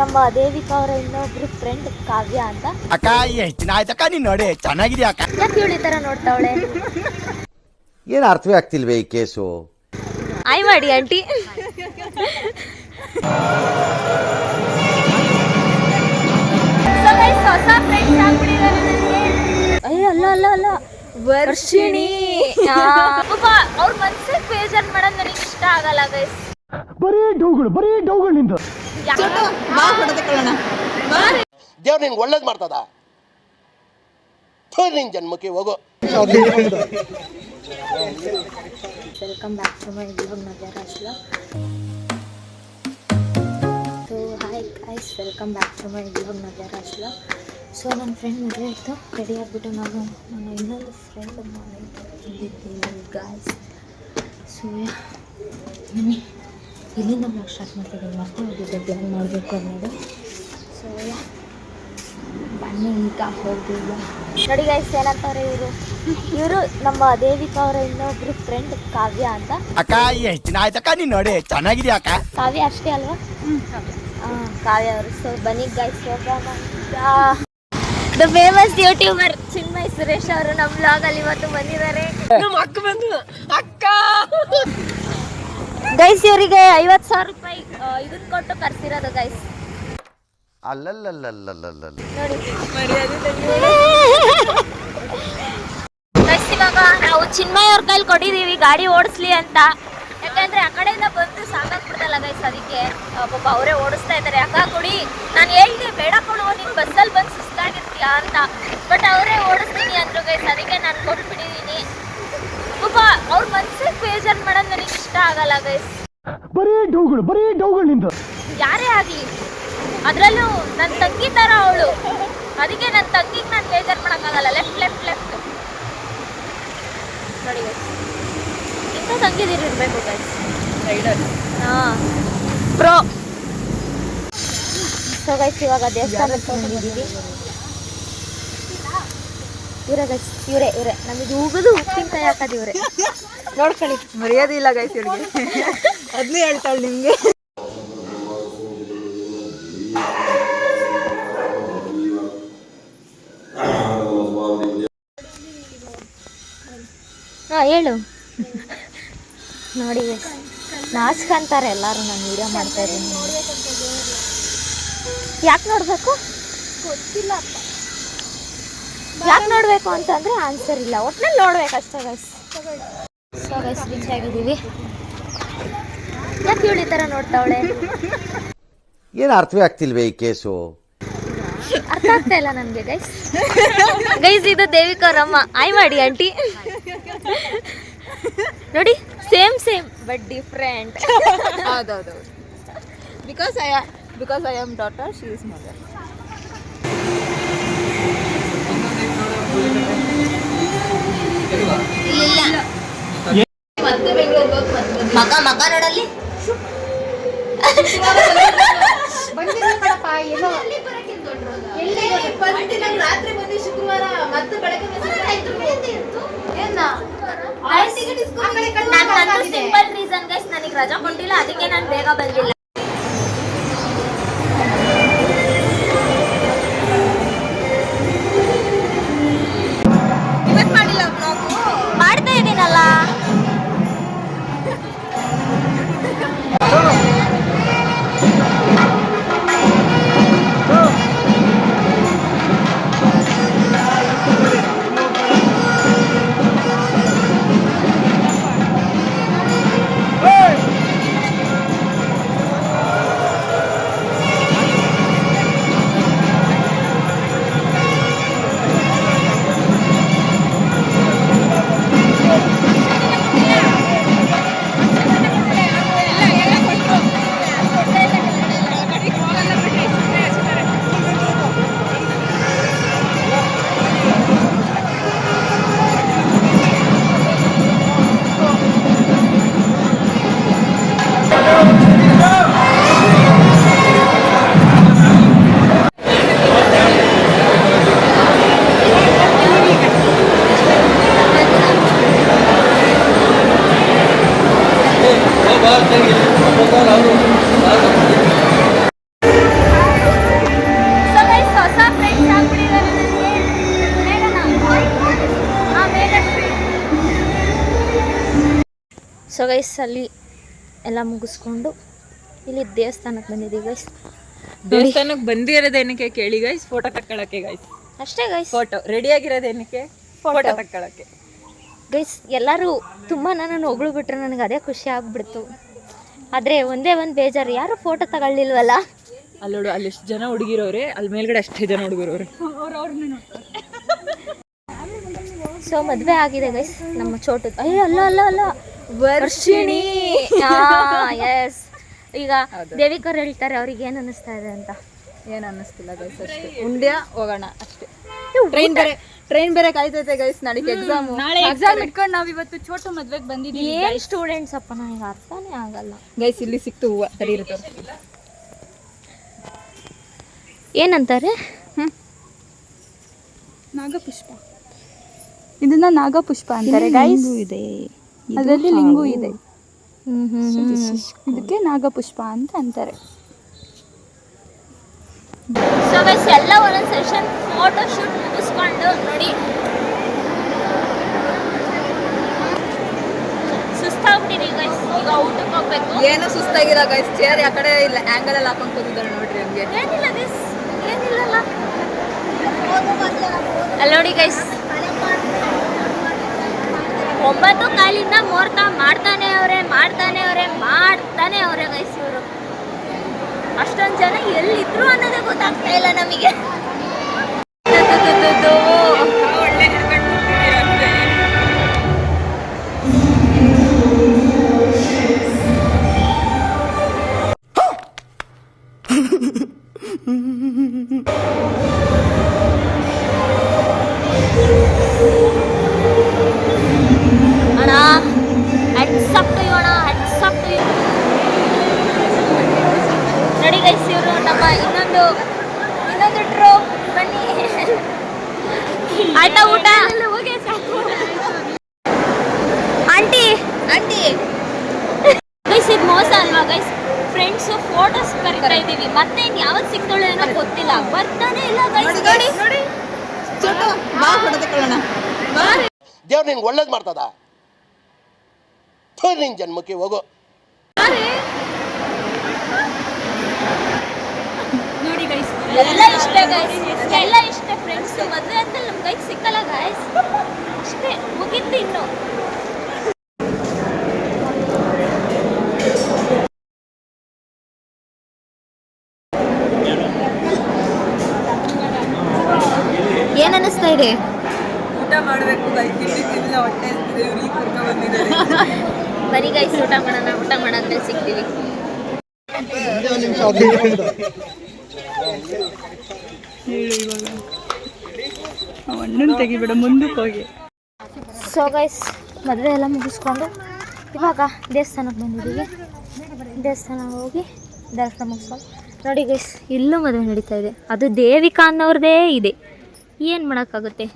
ನಮ್ಮ ದೇವಿಕಾ ಅವರ ಇನ್ನೊಬ್ರು ಫ್ರೆಂಡ್ ಕಾವ್ಯ ಅಂತ. ಅಕ್ಕ ಎಷ್ಟು ದಿನ ಆಯ್ತಕ್ಕ ನೀನ್ ನೋಡಿ ಚೆನ್ನಾಗಿದ್ಯಾ ಅಕ್ಕ. ಯಾಕೆ ಇವಳು ಈ ತರ ನೋಡ್ತಾವಳೆ? ಏನು ಅರ್ಥವೇ ಆಗ್ತಿಲ್ವೇ ಈ ಕೇಸು? ಆಯ್ ಮಾಡಿ ಆಂಟಿ. ಹೊಸ ಫ್ರೆಂಡ್ಸ್ ಆಗ್ಬಿಟ್ಟಿದ್ದಾರೆ ನನಗೆ. ಅಲ್ಲ ಅಲ್ಲ ಅಲ್ಲ ವರ್ಷಿಣಿ. ಅವ್ರ ಮನ್ಸಿಗೆ ಬೇಜಾರ್ ಮಾಡೋದು ನನಗೆ ಇಷ್ಟ ಆಗಲ್ಲ ಗೈಸ್. ಬರೀ ಡೌಗಳು ನಿಂದು. ದೇವ್ರು ನಿನ್ಗೆ ಒಳ್ಳೇದು ಮಾಡ್ತದ ನಿನ್ ಜನ್ಮಕ್ಕೆ ಹೋಗೋ. Welcome back to my blog Navyaraj vlog. So hi guys, welcome back to my blog Navyaraj vlog. So ನನ್ನ ಫ್ರೆಂಡ್ ಮದುವೆ ಇತ್ತು, ರೆಡಿ ಆಗಿಬಿಟ್ಟು ನಾನು ಇನ್ನೊಂದು ಫ್ರೆಂಡ್ ಮಾಡಿದ್ದೀನಿ ಗಾಯ್ಸ್. ಸೊ ಬನ್ನಿ ಇಲ್ಲಿಂದ ಬ್ಲಾಗ್ ಸ್ಟಾರ್ಟ್ ಮಾಡ್ತಿದ್ದೀನಿ. ಮತ್ತೆ ಹೋಗಿದ್ದೆ ಬ್ಲಾಗ್ ಮಾಡಬೇಕು ಅನ್ನೋದು. ಸೊ ಬನ್ನಿ ಈಗ ಹೋಗಿಲ್ಲ ನೋಡಿ ಗೈಸ್ ಏನಂತಾರೆ ಇವರು ನಮ್ಮ ದೇವಿಕಾ ಅವರ ಇನ್ನೊಬ್ರು ಫ್ರೆಂಡ್ ಕಾವ್ಯ ಅಂತ. ಅಕ್ಕ ಎಷ್ಟು ದಿನ ಆಯ್ತಕ್ಕ ನೀನ್ ನೋಡಿ ಚೆನ್ನಾಗಿದ್ಯಾ ಅಕ್ಕ. ಕಾವ್ಯ ಅಷ್ಟೇ ಅಲ್ವಾ? ಕಾವ್ಯ ಅವರು. ಸೊ ಬನ್ನಿ ಗೈಸ್ ಹೋಗೋಣ. The famous YouTuber Chinmay Suresh ಅವರು ನಮ್ಮ ಬ್ಲಾಗ್ ಅಲ್ಲಿ ಇವತ್ತು ಬಂದಿದ್ದಾರೆ. ಗೈಸ್ ಇವರಿಗೆ 50,000 ರೂಪಾಯಿ ಇದನ್ನ ಕೊಟ್ಟು ಕರ್ಸಿರೋದು ಗೈಸ್. ಗೈಸ್ ಇವಾಗ ನಾವು ಚಿನ್ಮಯ್ ಅವ್ರ ಕೈಲಿ ಕೊಟ್ಟಿದೀವಿ ಗಾಡಿ ಓಡಿಸ್ಲಿ ಅಂತ. ಯಾಕಂದ್ರೆ ಆ ಕಡೆಯಿಂದ ಬಂದು ಸಾಕಾಗ್ಬಿಡ್ತಲ್ಲ ಗೈಸ್, ಅದಕ್ಕೆ ಪಾಪ ಅವರೇ ಓಡಿಸ್ತಾ ಇದ್ದಾರೆ. ಅಕ್ಕ ಕೊಡಿ, ನಾನು ಹೇಳಿದೆ ಬೇಡ ಕೊಡು ನೀನು ಬಸ್ಸಲ್ಲಿ ಬಂದು ಸುಸ್ತಾಗಿರ್ತೀಯ ಅಂತ, ಬಟ್ ಅವರೇ ಓಡಿಸ್ತೀನಿ ಅಂದ್ರು ಗೈಸ್, ಅದಕ್ಕೆ ನಾನು ಕೊಟ್ಬಿಟ್ಟಿದ್ದೀನಿ. ಪಾಪ ಅವ್ರ ಮನ್ಸಿಗೆ ಬೇಜಾರ್ ಮಾಡೋದು ನನಗೆ ಇಷ್ಟ ಆಗಲ್ಲ ಗೈಸ್. ಬರೀ ಡೌಗಳು ನಿಂದು. ಯಾರೇ ಆಗಲಿ, ಅದರಲ್ಲೂ ನನ್ನ ತಂಗಿ ಥರ ಅವಳು, ಅದಕ್ಕೆ ನನ್ನ ತಂಗಿಗೆ ನಾನು ಬೇಜಾರು ಮಾಡೋಕ್ಕಾಗಲ್ಲ. ಲೆಫ್ಟ್ ಲೆಫ್ಟ್ ಲೆಫ್ಟ್ ನೋಡಿ ಗೈಸ್, ಇಂಥ ತಂಗಿದಿರು ಇರಬೇಕು ಗೈಸ್. ಹಾಂ ಪ್ರೋ. ಸೊ ಗೈಸ್ ಇವಾಗ ದೇವಸ್ಥಾನಕ್ಕೆ ಬಂದಿದ್ದೀವಿ. ಇವರೇ ಗೈಸ್, ಇವರೇ ನಮಗೆ ಹೋಗೋದು ಉಪ್ಪಿನಕಾಯಿ ಹಾಕೋದು ಇವರೇ. ನೋಡ್ಕೊಳ್ಳಿ, ಮರ್ಯಾದೆ ಇಲ್ಲ ಗೈಸ್ ಇವಳಿಗೆ. ಅದನ್ನೇ ಹೇಳ್ತಾಳೆ ನಿಮಗೆ. ಹಾಂ ಹೇಳು. ನೋಡಿ ಗೈಸ್ ನಾಚ್ಕೊಂತಾರೆ ಎಲ್ಲರೂ ನಾನು ವಿಡಿಯೋ ಮಾಡ್ತಾ ಇದ್ದೀನಿ. ಯಾಕೆ ನೋಡಬೇಕು ಗೊತ್ತಿಲ್ಲ, ಯಾಕೆ ನೋಡಬೇಕು ಅಂತಂದರೆ ಆನ್ಸರ್ ಇಲ್ಲ, ಒಟ್ಟಿನಲ್ಲಿ ನೋಡ್ಬೇಕಷ್ಟೇ ಗೈಸ್. ಸೊ ಗೈಸ್ ರೀಚ್ ಆಗಿದ್ದೀವಿ. ಯಾಕೆ ಇವಳು ಈ ಥರ ನೋಡ್ತಾವಳೆ? ಏನು ಅರ್ಥವೇ ಆಗ್ತಿಲ್ವೇ ಈ ಕೇಸು? ಅರ್ಥ ಆಗ್ತಾ ಇಲ್ಲ ನನಗೆ ಗೈಸ್. ಗೈಸ್ ಇದು ದೇವಿಕಾ ರಮ್ಮ. ಆಯ್ ಮಾಡಿ ಆಂಟಿ. ನೋಡಿ ಸೇಮ್ ಬಟ್ ಡಿಫ್ರೆಂಟ್. ಹೌದೌದು. Because I am daughter, she is mother. ಮಗ ನೋಡಲ್ಲಿ. ಸಿಂಪಲ್ ರೀಸನ್ ಗೈಸ್, ನನಗೆ ರಜಾ ಕೊಟ್ಟಿಲ್ಲ, ಅದಕ್ಕೆ ನಾನು ಬೇಗ ಬಂದಿಲ್ಲ. ಮಾಡ್ತಾ ಇದ್ದೀನಲ್ಲ. ಸೊ ಗೈಸ್ ಅಲ್ಲಿ ಎಲ್ಲ ಮುಗಿಸ್ಕೊಂಡು ಇಲ್ಲಿ ದೇವಸ್ಥಾನಕ್ಕೆ ಬಂದಿದ್ದೀವಿ ಗೈಸ್. ದೇವಸ್ಥಾನಕ್ಕೆ ಬಂದಿರೋದೇನಕ್ಕೆ ಕೇಳಿ ಗೈಸ್, ಫೋಟೋ ತಕ್ಕೊಳಕ್ಕೆ ಗೈಸ್. ಅಷ್ಟೇ ಗೈಸ್. ಫೋಟೋ ರೆಡಿ ಆಗಿರೋದೇನಕ್ಕೆ, ಫೋಟೋ ತಕ್ಕೊಳಕ್ಕೆ ಗೈಸ್. ಎಲ್ಲರೂ ತುಂಬ ನನ್ನ ಹೊಗಳು ಬಿಟ್ರೆ ನನಗೆ ಅದೇ ಖುಷಿ ಆಗ್ಬಿಡ್ತು. ಆದರೆ ಒಂದೇ ಒಂದು ಬೇಜಾರು, ಯಾರು ಫೋಟೋ ತಗೊಳ್ಳಿಲ್ವಲ್ಲ. ಅಲ್ಲೋಡು, ಅಲ್ಲಿ ಎಷ್ಟು ಜನ ಹುಡುಗಿರೋರೆ, ಅಲ್ಲಿ ಮೇಲ್ಗಡೆ ಅಷ್ಟೇ ಜನ ಹುಡುಗರವ್ರೆ. ಸೊ ಮದುವೆ ಆಗಿದೆ ಗೈಸ್ ನಮ್ಮ ಚೋಟು. ಅಯ್ಯೋ ಅಲ್ಲ ಅಲ್ಲ ಅಲ್ಲ, ವರ್ಷಿಣಿ. ಎಸ್. ಈಗ ದೇವಿಕರು ಹೇಳ್ತಾರೆ ಅವ್ರಿಗೆ ಏನು ಅನ್ನಿಸ್ತಾ ಇದೆ ಅಂತ. ಏನು ಅನ್ನಿಸ್ತಿಲ್ಲ ಗೈಸ್, ಅಷ್ಟೇ ಉಂಡ್ಯಾ ಹೋಗೋಣ ಅಷ್ಟೇ. ಟ್ರೈನ್ ಬೇರೆ ಕಾಯ್ತೈತೆ ಗೈಸ್, ನಾಳೆಗೆ ಎಕ್ಸಾಮ್. ನಾಳೆ ಎಕ್ಸಾಮ್ ಇಟ್ಕೊಂಡು ನಾವು ಇವತ್ತು ಚೋಟು ಮದ್ವೆಗೆ ಬಂದಿದ್ದೀವಿ. ಏನು ಸ್ಟೂಡೆಂಟ್ಸ್ ಅಪ್ಪ, ನನಗೆ ಅರ್ಥನೇ ಆಗಲ್ಲ ಗೈಸ್. ಇಲ್ಲಿ ಸಿಕ್ತು ಹೂವು, ಸರಿ ಇರುತ್ತೆ. ಏನಂತಾರೆ? ನಾಗಪುಷ್ಪ. ಇದನ್ನ ನಾಗಪುಷ್ಪ ಅಂತಾರೆ ಗೈಸ್. ಇದೆ ಅದರಲ್ಲಿ ಲಿಂಗು ಇದೆ. ಇದಕ್ಕೆ ನಾಗಪುಷ್ಪ ಅಂತ ಅಂತಾರೆ. ಸೊ ಗೈಸ್ ಎಲ್ಲ ಒಂದೊಂದು ಸೆಷನ್ ಫೋಟೋ ಶೂಟ್ ಮುಗಿಸ್ಕೊಂಡು ನೋಡಿ ಸುಸ್ತಾಗ್ಬಿಟ್ಟಿದ್ದೀವಿ ಗೈಸ್. ಈಗ ಊಟಕ್ಕೆ ಹೋಗ್ಬೇಕು. ಏನು ಸುಸ್ತಾಗಿಲ್ಲ ಗೈಸ್, ಚೇರ್ ಆ ಕಡೆ ಇಲ್ಲ ಆಂಗಲ್ ಅಲ್ಲಿ ಹಾಕೊಂಡು ಕೂತಿದ್ದಾರೆ ನೋಡ್ರಿ. ಹಂಗೆ ಏನಿಲ್ಲ ಗೈಸ್, ಏನಿಲ್ಲಲ್ಲ. ಅಲ್ಲಿ ನೋಡಿ ಗೈಸ್, 9 ಕಾಲಿಂದ ಮುಹೂರ್ತ ಮಾಡ್ತಾನೆ ಅವರೇ ಗೈಸ್. ಇವರು ಅಷ್ಟೊಂದು ಜನ ಎಲ್ಲಿದ್ರು ಅನ್ನೋದೇ ಗೊತ್ತಾಗ್ತಾ ಇಲ್ಲ ನಮಗೆ. ಅಣ್ಣ ಹ್ಯಾಟ್ಸ್ ಆಫ್ ಟು ಯು ಅಣ್ಣ, ಹ್ಯಾಟ್ಸ್ ಆಫ್ ಟು ಯು. ನೋಡಿ ಗೈಸ್, ಇವರು ನಮ್ಮ ಇನ್ನೊಂದು ಟ್ರೋ. ಬನ್ನಿ ಆಯ್ತಾ ಊಟ? ಆಂಟಿ ಗೈಸ್, ಇದು ಮೋಸ ಅಲ್ವಾ ಗೈಸ್? ಫ್ರೆಂಡ್ಸು ಫೋಟೋಸ್ ಕರೀತಾ ಇದ್ದೀವಿ, ಮತ್ತೆ ಇನ್ನು ಯಾವತ್ತು ಸಿಗ್ತಾಳೋ ಏನೋ ಗೊತ್ತಿಲ್ಲ, ಬರ್ತಾನೆ ಇಲ್ಲ ಗೈಸ್. ನೋಡಿ ದೇವ್ರು ನಿನ್ಗೆ ಒಳ್ಳೇದು ಮಾಡ್ತದ. ನಿನ್ ಜನ್ಮಕ್ಕೆ ಹೋಗೋ. ನೋಡಿ ಗೈಸ್, ಎಲ್ಲ ಇಷ್ಟೇ ಗೈಸ್, ಎಲ್ಲ ಇಷ್ಟೇ ಫ್ರೆಂಡ್ಸ್. ಮದುವೆ ಅಂತ ನಮ್ಮ ಕೈಗೆ ಸಿಕ್ಕಲ್ಲ ಗೈಸ್, ಅಷ್ಟೇ ಮುಗಿತ್ತು ಇನ್ನು. ಏನ್ ಅನ್ನಿಸ್ತಾ ಇದೆ? ಊಟ ಮಾಡಬೇಕು ಗೈಸ್, ತಿಂದಿಲ್ಲ ಹೊಟ್ಟೆ ಇವ್ರಿಗೆ ಕರ್ಕೊಂಡು ಬಂದಿದ್ದಾರೆ. ಬರೀ ಗೈಸ್ ಊಟ ಮಾಡಾದ್ಮೇಲೆ ಸಿಗ್ತೀವಿ. ಅಣ್ಣನ್ ತೆಗಿಬೇಡ, ಮುಂದಕ್ಕೆ ಹೋಗಿ. ಸೊ ಗೈಸ್, ಮದುವೆ ಎಲ್ಲ ಮುಗಿಸ್ಕೊಂಡು ಇವಾಗ ದೇವಸ್ಥಾನಕ್ಕೆ ಬಂದಿದ್ದೀವಿ. ದೇವಸ್ಥಾನಕ್ಕೆ ಹೋಗಿ ದರ್ಶನ ಮುಗಿಸ್ಕೊಂಡು ನೋಡಿ ಗೈಸ್, ಇಲ್ಲೂ ಮದುವೆ ನಡೀತಾ ಇದೆ. ಅದು ದೇವಿಕಾ ಅನ್ನೋರ್ದೇ ಇದೆ, ಏನು ಮಾಡೋಕ್ಕಾಗುತ್ತೆ.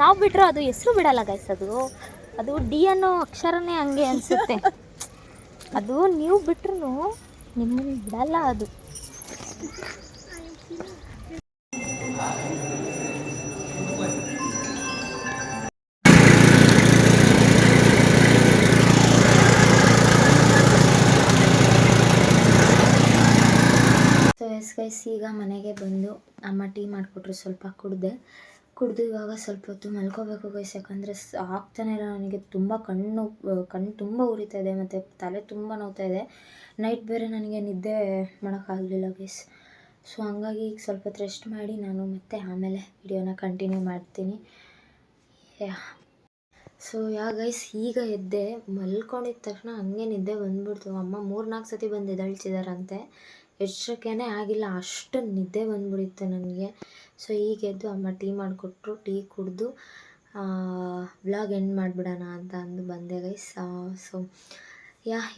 ನಾವು ಬಿಟ್ಟರು ಅದು ಹೆಸರು ಬಿಡಲ್ಲ ಗೈಸ್. ಅದು ಡಿ ಅನ್ನೋ ಅಕ್ಷರನೇ ಹಂಗೆ ಅನಿಸುತ್ತೆ. ಅದು ನೀವು ಬಿಟ್ರು ನಿಮ್ಮನ್ನು ಬಿಡಲ್ಲ ಅದು. ಸೊ ಗೈಸ್, ಈಗ ಮನೆಗೆ ಬಂದು ಅಮ್ಮ ಟೀ ಮಾಡಿಕೊಟ್ರು, ಸ್ವಲ್ಪ ಕುಡಿದು ಇವಾಗ ಸ್ವಲ್ಪ ಹೊತ್ತು ಮಲ್ಕೋಬೇಕು ಗೈಸ್. ಯಾಕಂದರೆ ಆಗ್ತಾನೆ ಇಲ್ಲ ನನಗೆ. ತುಂಬ ಕಣ್ಣು ತುಂಬ ಉರಿತಾ ಇದೆ ಮತ್ತು ತಲೆ ತುಂಬ ನೋವ್ತಾ ಇದೆ. ನೈಟ್ ಬೇರೆ ನನಗೆ ನಿದ್ದೆ ಮಾಡೋಕ್ಕಾಗಲಿಲ್ಲ ಗೈಸ್. ಸೊ ಹಂಗಾಗಿ ಈಗ ಸ್ವಲ್ಪ ಹೊತ್ತು ರೆಸ್ಟ್ ಮಾಡಿ ನಾನು ಮತ್ತೆ ಆಮೇಲೆ ವಿಡಿಯೋನ ಕಂಟಿನ್ಯೂ ಮಾಡ್ತೀನಿ. ಸೊ ಗೈಸ್, ಈಗ ಎದ್ದೆ. ಮಲ್ಕೊಂಡಿದ್ದ ತಕ್ಷಣ ಹಂಗೆ ನಿದ್ದೆ ಬಂದ್ಬಿಡ್ತು. ಅಮ್ಮ 3-4 ಸತಿ ಬಂದು ಎದ್ದೇಳ್ಸಿದಾರಂತೆ. ಎಚ್ಚರಿಕೆನೇ ಆಗಿಲ್ಲ, ಅಷ್ಟು ನಿದ್ದೆ ಬಂದ್ಬಿಡಿತ್ತು ನನಗೆ. ಸೊ ಈಗ ಎದ್ದು ಅಮ್ಮ ಟೀ ಮಾಡಿಕೊಟ್ರು, ಟೀ ಕುಡಿದು ವ್ಲಾಗ್ ಎಂಡ್ ಮಾಡಿಬಿಡೋಣ ಅಂತ ಅಂದು ಬಂದೆ ಗೈಸ್. ಸೊ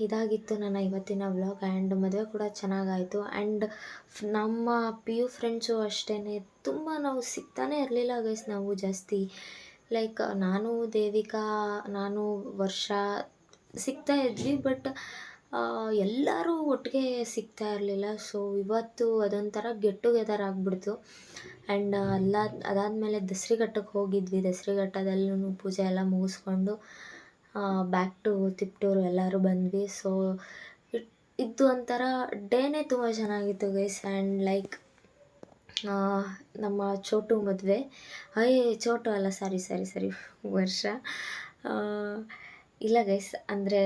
ಇದಾಗಿತ್ತು ನನ್ನ ಇವತ್ತಿನ ವ್ಲಾಗ್. ಆ್ಯಂಡ್ ಮದುವೆ ಕೂಡ ಚೆನ್ನಾಗಾಯಿತು. ಆ್ಯಂಡ್ ನಮ್ಮ PU ಫ್ರೆಂಡ್ಸು ಅಷ್ಟೇ ತುಂಬ ನಾವು ಸಿಗ್ತಾನೆ ಇರಲಿಲ್ಲ ಗೈಸ್. ನಾವು ಜಾಸ್ತಿ ಲೈಕ್ ನಾನು, ದೇವಿಕಾ, ನಾನು, ವರ್ಷ ಸಿಗ್ತಾ ಇದ್ವಿ, ಬಟ್ ಎಲ್ಲರೂ ಒಟ್ಟಿಗೆ ಸಿಗ್ತಾ ಇರಲಿಲ್ಲ. ಸೊ ಇವತ್ತು ಅದೊಂಥರ ಗೆಟ್ ಟುಗೆದರ್ ಆಗಿಬಿಡ್ತು. ಆ್ಯಂಡ್ ಅದಾದಮೇಲೆ ದಸರಿಘಟ್ಟಕ್ಕೆ ಹೋಗಿದ್ವಿ. ದಸರಿಘಟ್ಟದಲ್ಲೂ ಪೂಜೆ ಎಲ್ಲ ಮುಗಿಸ್ಕೊಂಡು ಬ್ಯಾಕ್ ಟು ತಿಪ್ಟೂರು ಎಲ್ಲರೂ ಬಂದ್ವಿ. ಸೊ ಇದು ಒಂಥರ ಡೇನೇ ತುಂಬ ಚೆನ್ನಾಗಿತ್ತು ಗೈಸ್. ಆ್ಯಂಡ್ ಲೈಕ್ ನಮ್ಮ ಚೋಟು ಮದುವೆ, ಚೋಟು ಅಲ್ಲ, ಸಾರಿ ವರ್ಷ ಇಲ್ಲ ಗೈಸ್. ಅಂದರೆ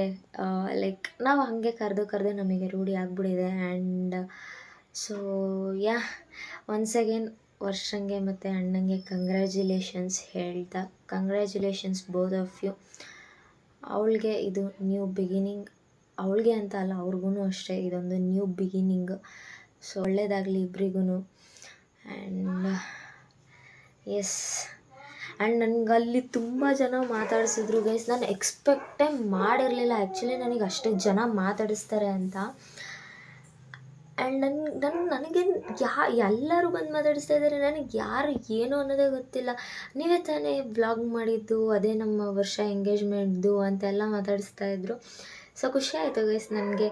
ಲೈಕ್ ನಾವು ಹಾಗೆ ಕರೆದು ನಮಗೆ ರೂಢಿ ಆಗಿಬಿಟ್ಟಿದೆ. ಆ್ಯಂಡ್ ಸೊ ಒನ್ಸ್ ಅಗೇನ್ ವರ್ಷಂಗೆ ಮತ್ತು ಅಣ್ಣಂಗೆ ಕಂಗ್ರ್ಯಾಚುಲೇಷನ್ಸ್ ಹೇಳ್ತಾ, ಕಂಗ್ರ್ಯಾಚುಲೇಷನ್ಸ್ ಬೋತ್ ಆಫ್ ಯು. ಅವಳಿಗೆ ಇದು ನ್ಯೂ ಬಿಗಿನಿಂಗ್, ಅವಳಿಗೆ ಅಂತ ಅಲ್ಲ ಅವ್ರಿಗೂ ಅಷ್ಟೇ, ಇದೊಂದು ನ್ಯೂ ಬಿಗಿನಿಂಗ್. ಸೊ ಒಳ್ಳೆಯದಾಗಲಿ ಇಬ್ರಿಗೂ. ಆ್ಯಂಡ್ ಎಸ್, ಆ್ಯಂಡ್ ನನಗೆ ಅಲ್ಲಿ ತುಂಬ ಜನ ಮಾತಾಡಿಸಿದ್ರು ಗೈಸ್. ನಾನು ಎಕ್ಸ್ಪೆಕ್ಟೇ ಮಾಡಿರಲಿಲ್ಲ ಆ್ಯಕ್ಚುಲಿ ನನಗೆ ಅಷ್ಟು ಜನ ಮಾತಾಡಿಸ್ತಾರೆ ಅಂತ. ಆ್ಯಂಡ್ ನನಗೆ ಎಲ್ಲರೂ ಬಂದು ಮಾತಾಡಿಸ್ತಾ ಇದ್ದಾರೆ. ನನಗೆ ಯಾರು ಏನು ಅನ್ನೋದೇ ಗೊತ್ತಿಲ್ಲ. ನೀವೇ ತಾನೇ ವ್ಲಾಗ್ ಮಾಡಿದ್ದು, ಅದೇ ನಮ್ಮ ವರ್ಷ ಎಂಗೇಜ್ಮೆಂಟ್ದು ಅಂತೆಲ್ಲ ಮಾತಾಡಿಸ್ತಾ ಇದ್ರು. ಸೊ ಖುಷಿ ಆಯಿತು ಗೈಸ್ ನನಗೆ.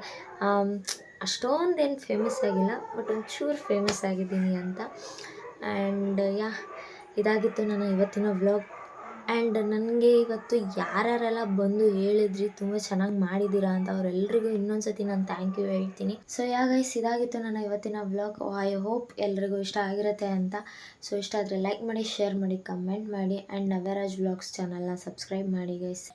ಅಷ್ಟೊಂದೇನು ಫೇಮಸ್ ಆಗಿಲ್ಲ, ಬಟ್ ಒಂಚೂರು ಫೇಮಸ್ ಆಗಿದ್ದೀನಿ ಅಂತ. ಆ್ಯಂಡ್ ಇದಾಗಿತ್ತು ನನ್ನ ಇವತ್ತಿನ ವ್ಲಾಗ್. ಆ್ಯಂಡ್ ನನಗೆ ಇವತ್ತು ಯಾರ್ಯಾರೆಲ್ಲ ಬಂದು ಹೇಳಿದ್ರಿ ತುಂಬ ಚೆನ್ನಾಗಿ ಮಾಡಿದ್ದೀರಾ ಅಂತ, ಅವರೆಲ್ಲರಿಗೂ ಇನ್ನೊಂದು ಸತಿ ನಾನು ಥ್ಯಾಂಕ್ ಯು ಹೇಳ್ತೀನಿ. ಸೊ ಗೈಸ್, ಇದಾಗಿತ್ತು ನನ್ನ ಇವತ್ತಿನ ವ್ಲಾಗ್. ಐ ಹೋಪ್ ಎಲ್ರಿಗೂ ಇಷ್ಟ ಆಗಿರುತ್ತೆ ಅಂತ. ಸೊ ಇಷ್ಟ ಆದರೆ ಲೈಕ್ ಮಾಡಿ, ಶೇರ್ ಮಾಡಿ, ಕಮೆಂಟ್ ಮಾಡಿ. ಆ್ಯಂಡ್ ನವ್ಯರಾಜ್ ವ್ಲಾಗ್ಸ್ ಚಾನಲ್ನ ಸಬ್ಸ್ಕ್ರೈಬ್ ಮಾಡಿ ಗೈಸ್.